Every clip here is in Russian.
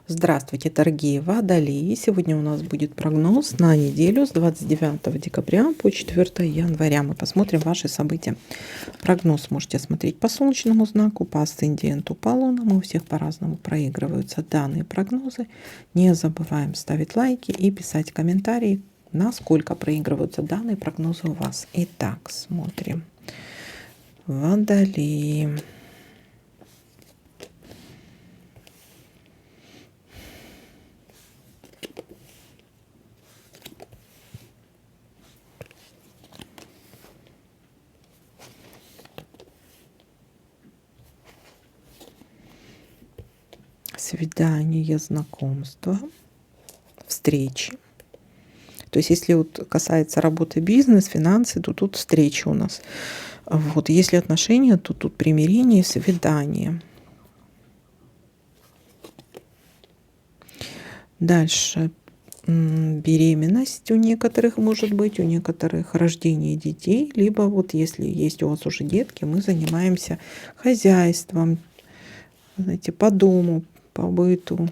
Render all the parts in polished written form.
Здравствуйте, дорогие водолеи! Сегодня у нас будет прогноз на неделю с 29 декабря по 4 января. Мы посмотрим ваши события. Прогноз можете смотреть по солнечному знаку, по асценденту, по лунному. У всех по-разному проигрываются данные прогнозы. Не забываем ставить лайки и писать комментарии, насколько проигрываются данные прогнозы у вас. Итак, смотрим. Водолеи. Свидание, знакомство, встречи. То есть, если вот касается работы, бизнес, финансы, то тут встречи у нас. Вот, если отношения, то тут примирение, свидание. Дальше беременность у некоторых может быть, у некоторых рождение детей, либо вот если есть у вас уже детки, мы занимаемся хозяйством, знаете, по дому, по быту,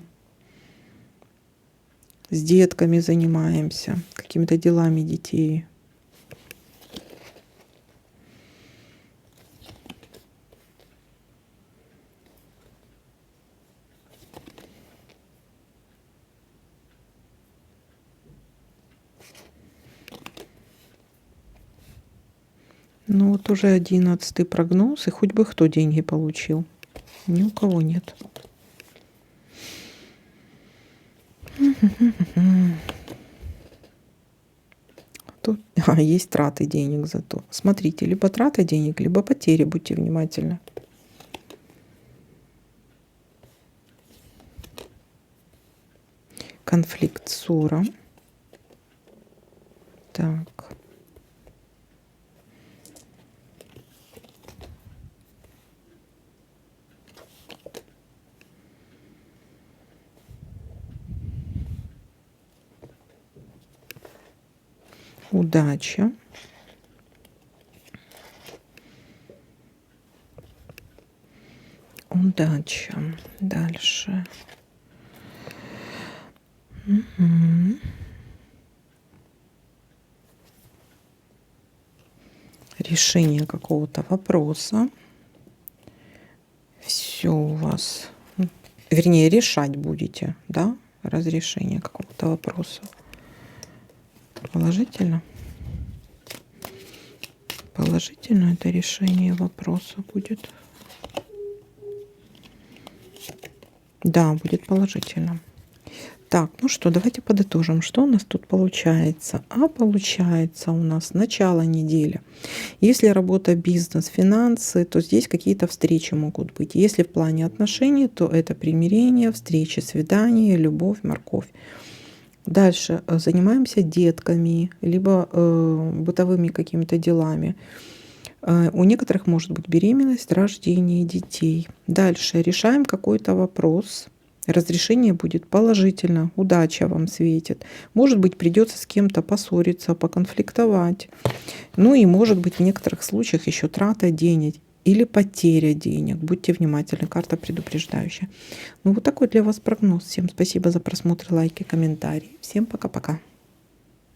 с детками занимаемся, какими-то делами детей. Ну вот уже 11-й прогноз, и хоть бы кто деньги получил. Ни у кого нет. Тут есть траты денег зато. Смотрите, либо траты денег, либо потери, будьте внимательны. Конфликт, ссора. Так. Удача. Удача. Дальше. Решение какого-то вопроса. Все у вас. Вернее, решать будете, да? Разрешение какого-то вопроса. Положительно. Положительно это решение вопроса будет. Да, будет положительно. Так, ну что, давайте подытожим, что у нас тут получается. А получается у нас начало недели. Если работа, бизнес, финансы, то здесь какие-то встречи могут быть. Если в плане отношений, то это примирение, встречи, свидания, любовь, морковь. Дальше занимаемся детками, либо бытовыми какими-то делами. У некоторых может быть беременность, рождение детей. Дальше решаем какой-то вопрос. Разрешение будет положительно, удача вам светит. Может быть, придется с кем-то поссориться, поконфликтовать. Ну и может быть в некоторых случаях еще трата денег или потеря денег. Будьте внимательны, карта предупреждающая. Ну вот такой для вас прогноз. Всем спасибо за просмотр, лайки, комментарии. Всем пока-пока.